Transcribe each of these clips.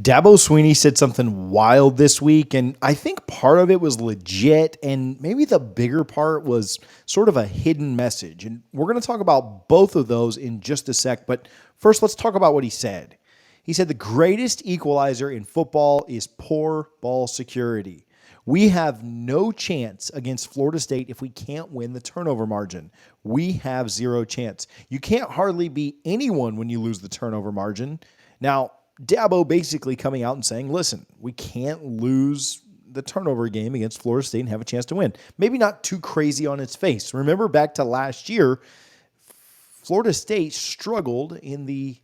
Dabo Swinney said something wild this week, and I think part of it was legit, and maybe the bigger part was sort of a hidden message. And we're going to talk about both of those in just a sec, but first, let's talk about what he said. He said the greatest equalizer in football is poor ball security. We have no chance against Florida State if we can't win the turnover margin. We have zero chance. You can't hardly beat anyone when you lose the turnover margin. Now, Dabo basically coming out and saying, listen, we can't lose the turnover game against Florida State and have a chance to win. Maybe not too crazy on its face. Remember back to last year, Florida State struggled in the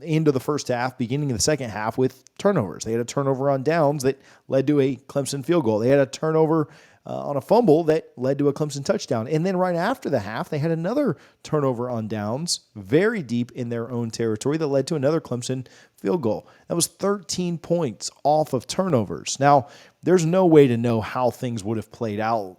end of the first half, beginning of the second half with turnovers. They had a turnover on downs that led to a Clemson field goal. They had a turnover on a fumble that led to a Clemson touchdown. And then right after the half, they had another turnover on downs, very deep in their own territory, that led to another Clemson field goal. That was 13 points off of turnovers. Now, there's no way to know how things would have played out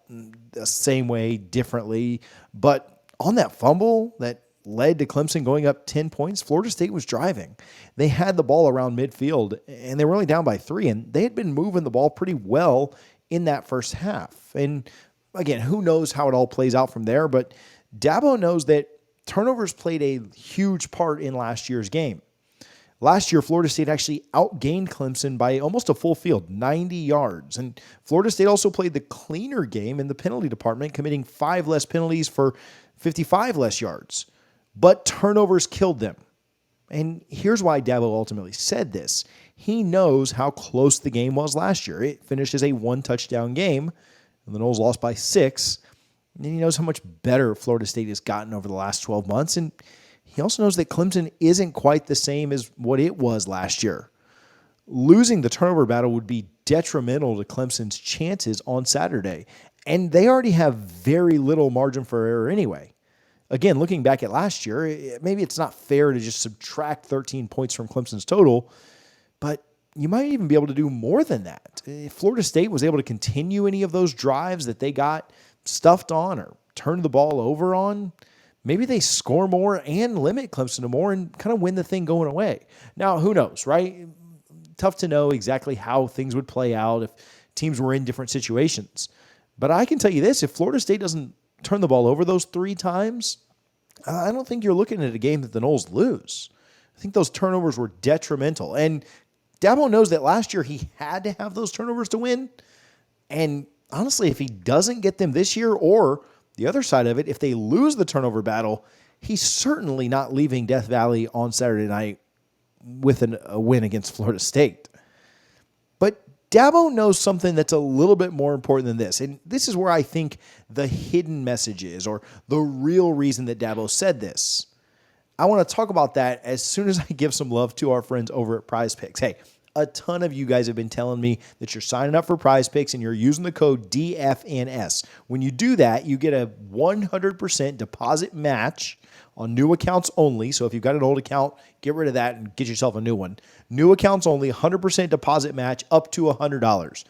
the same way, differently. But on that fumble that led to Clemson going up 10 points, Florida State was driving. They had the ball around midfield, and they were only down by 3, and they had been moving the ball pretty well in that first half. And again, who knows how it all plays out from there, but Dabo knows that turnovers played a huge part in last year's game. Last year, Florida State actually outgained Clemson by almost a full field, 90 yards. And Florida State also played the cleaner game in the penalty department, committing 5 less penalties for 55 less yards. But turnovers killed them. And here's why Dabo ultimately said this. He knows how close the game was last year. It finished as a 1-touchdown game, and the Noles lost by 6. And he knows how much better Florida State has gotten over the last 12 months. And he also knows that Clemson isn't quite the same as what it was last year. Losing the turnover battle would be detrimental to Clemson's chances on Saturday. And they already have very little margin for error anyway. Again, looking back at last year, maybe it's not fair to just subtract 13 points from Clemson's total, but you might even be able to do more than that. If Florida State was able to continue any of those drives that they got stuffed on or turned the ball over on, maybe they score more and limit Clemson to more and kind of win the thing going away. Now, who knows, right? Tough to know exactly how things would play out if teams were in different situations. But I can tell you this, if Florida State doesn't turn the ball over those 3 times, I don't think you're looking at a game that the Noles lose. I think those turnovers were detrimental. And Dabo knows that last year he had to have those turnovers to win. And honestly, if he doesn't get them this year, or the other side of it, if they lose the turnover battle, he's certainly not leaving Death Valley on Saturday night with a win against Florida State. But Dabo knows something that's a little bit more important than this. And this is where I think the hidden message is, or the real reason that Dabo said this. I want to talk about that as soon as I give some love to our friends over at Prize Picks. Hey, a ton of you guys have been telling me that you're signing up for Prize Picks and you're using the code DFNS. When you do that, you get a 100% deposit match on new accounts only. So if you've got an old account, get rid of that and get yourself a new one. New accounts only, 100% deposit match up to $100.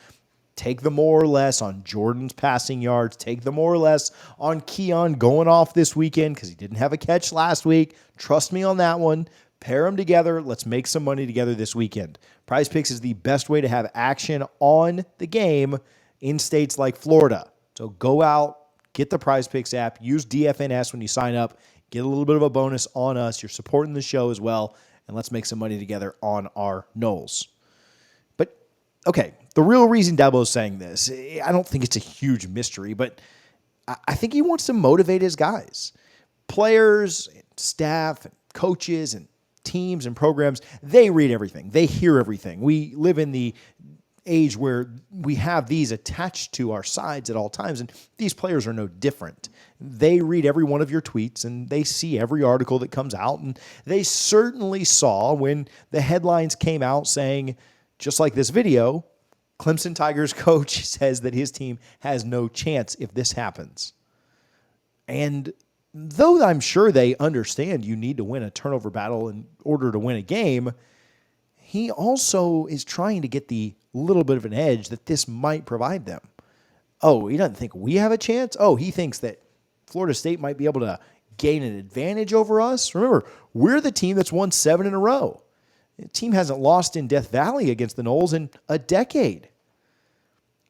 Take the more or less on Jordan's passing yards. Take the more or less on Keon going off this weekend because he didn't have a catch last week. Trust me on that one. Pair them together. Let's make some money together this weekend. Prize Picks is the best way to have action on the game in states like Florida. So go out, get the Prize Picks app, use DFNS when you sign up, get a little bit of a bonus on us. You're supporting the show as well, and let's make some money together on our Noles. But, okay, the real reason Dabo is saying this, I don't think it's a huge mystery, but I think he wants to motivate his guys. Players, staff, and coaches, and teams and programs, they read everything. They hear everything. We live in the age where we have these attached to our sides at all times, and these players are no different. They read every one of your tweets, and they see every article that comes out, and they certainly saw when the headlines came out saying, just like this video, Clemson Tigers coach says that his team has no chance if this happens. And though I'm sure they understand you need to win a turnover battle in order to win a game, he also is trying to get the little bit of an edge that this might provide them. Oh, he doesn't think we have a chance? Oh, he thinks that Florida State might be able to gain an advantage over us? Remember, we're the team that's won 7 in a row. The team hasn't lost in Death Valley against the Noles in a decade.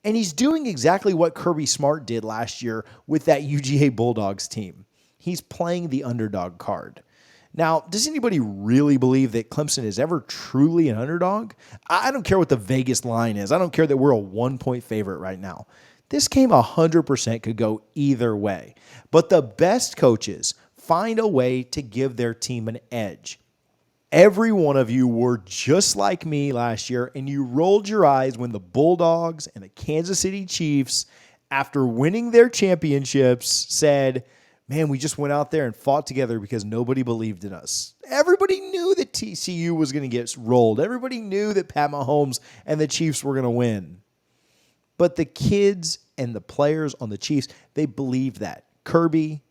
And he's doing exactly what Kirby Smart did last year with that UGA Bulldogs team. He's playing the underdog card. Now, does anybody really believe that Clemson is ever truly an underdog? I don't care what the Vegas line is. I don't care that we're a 1-point favorite right now. This game 100% could go either way. But the best coaches find a way to give their team an edge. Every one of you were just like me last year, and you rolled your eyes when the Bulldogs and the Kansas City Chiefs, after winning their championships, said, man, we just went out there and fought together because nobody believed in us. Everybody knew that TCU was going to get rolled. Everybody knew that Pat Mahomes and the Chiefs were going to win. But the kids and the players on the Chiefs, they believed that. Kirby,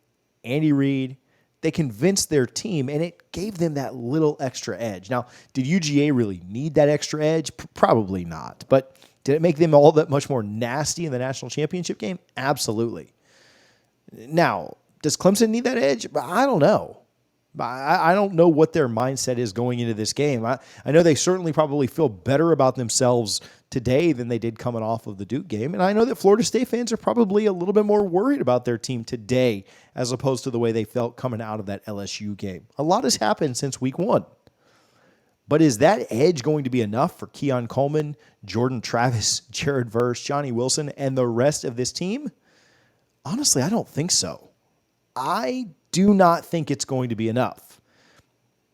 Andy Reid, they convinced their team, and it gave them that little extra edge. Now, did UGA really need that extra edge? Probably not. But did it make them all that much more nasty in the national championship game? Absolutely. Now, does Clemson need that edge? I don't know. I don't know what their mindset is going into this game. I know they certainly probably feel better about themselves today than they did coming off of the Duke game. And I know that Florida State fans are probably a little bit more worried about their team today as opposed to the way they felt coming out of that LSU game. A lot has happened since week 1. But is that edge going to be enough for Keon Coleman, Jordan Travis, Jared Verse, Johnny Wilson, and the rest of this team? Honestly, I don't think so. I do not think it's going to be enough.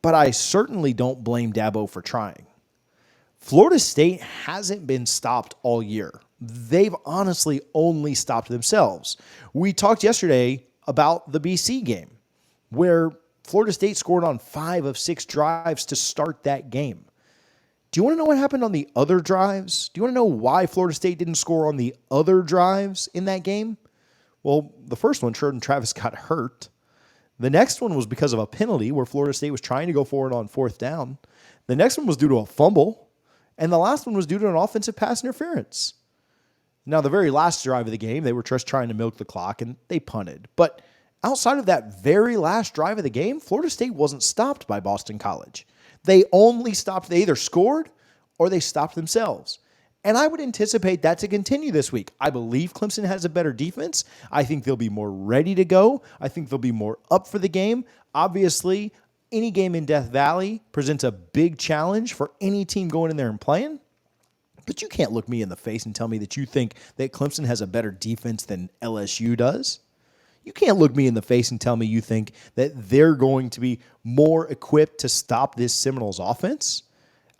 But I certainly don't blame Dabo for trying. Florida State hasn't been stopped all year. They've honestly only stopped themselves. We talked yesterday about the BC game, where Florida State scored on 5 of 6 drives to start that game. Do you want to know what happened on the other drives? Do you want to know why Florida State didn't score on the other drives in that game? Well, the first one, Jordan Travis got hurt. The next one was because of a penalty where Florida State was trying to go forward on 4th down. The next one was due to a fumble. And the last one was due to an offensive pass interference. Now, the very last drive of the game, they were just trying to milk the clock, and they punted. But outside of that very last drive of the game, Florida State wasn't stopped by Boston College. They either scored or they stopped themselves. And I would anticipate that to continue this week. I believe Clemson has a better defense. I think they'll be more ready to go. I think they'll be more up for the game. Obviously, any game in Death Valley presents a big challenge for any team going in there and playing. But you can't look me in the face and tell me that you think that Clemson has a better defense than LSU does. You can't look me in the face and tell me you think that they're going to be more equipped to stop this Seminoles offense.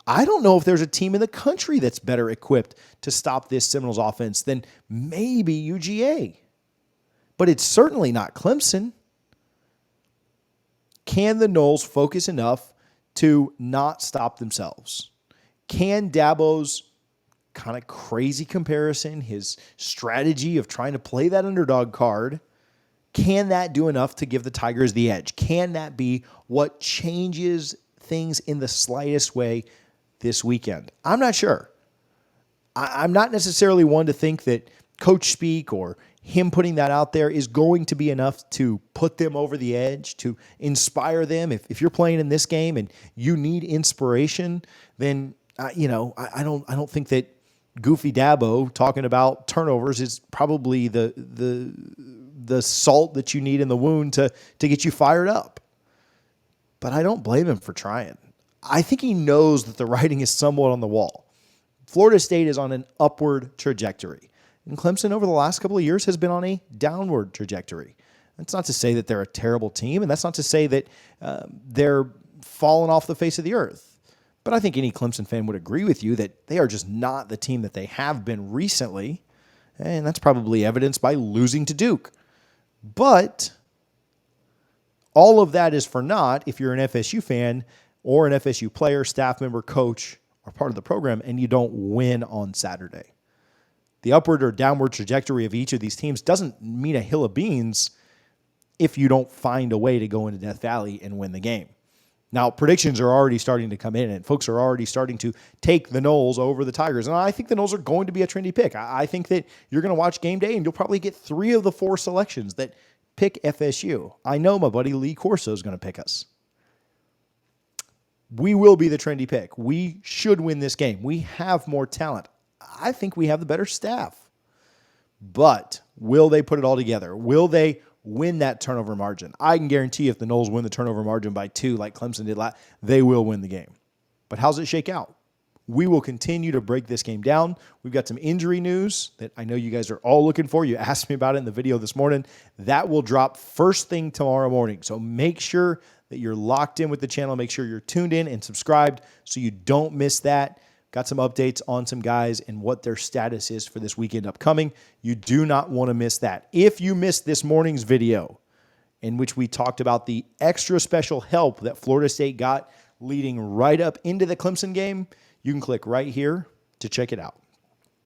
I don't know if there's a team in the country that's better equipped to stop this Seminoles offense than maybe UGA. But it's certainly not Clemson. Can the Noles focus enough to not stop themselves? Can Dabo's kind of crazy comparison, his strategy of trying to play that underdog card, can that do enough to give the Tigers the edge? Can that be what changes things in the slightest way this weekend? I'm not sure. I'm not necessarily one to think that coach speak or him putting that out there is going to be enough to put them over the edge, to inspire them. If you're playing in this game and you need inspiration, then I don't think that Goofy Dabo talking about turnovers is probably the salt that you need in the wound to get you fired up. But I don't blame him for trying. I think he knows that the writing is somewhat on the wall. Florida State is on an upward trajectory. And Clemson over the last couple of years has been on a downward trajectory. That's not to say that they're a terrible team, and that's not to say that they're falling off the face of the earth. But I think any Clemson fan would agree with you that they are just not the team that they have been recently, and that's probably evidenced by losing to Duke. But all of that is for naught if you're an FSU fan or an FSU player, staff member, coach, or part of the program, and you don't win on Saturday. The upward or downward trajectory of each of these teams doesn't mean a hill of beans if you don't find a way to go into Death Valley and win the game. Now, predictions are already starting to come in, and folks are already starting to take the Noles over the Tigers. And I think the Noles are going to be a trendy pick. I think that you're going to watch game day, and you'll probably get 3 of the 4 selections that pick FSU. I know my buddy Lee Corso is going to pick us. we will be the trendy pick. We should win this game. We have more talent. I think we have the better staff. But will they put it all together? Will they win that turnover margin? I can guarantee if the Noles win the turnover margin by 2 like Clemson did last, they will win the game. But how's it shake out? We will continue to break this game down. We've got some injury news that I know you guys are all looking for. You asked me about it in the video this morning. That will drop first thing tomorrow morning. So make sure that you're locked in with the channel. Make sure you're tuned in and subscribed so you don't miss that. Got some updates on some guys and what their status is for this weekend upcoming. You do not want to miss that. If you missed this morning's video in which we talked about the extra special help that Florida State got leading right up into the Clemson game, you can click right here to check it out.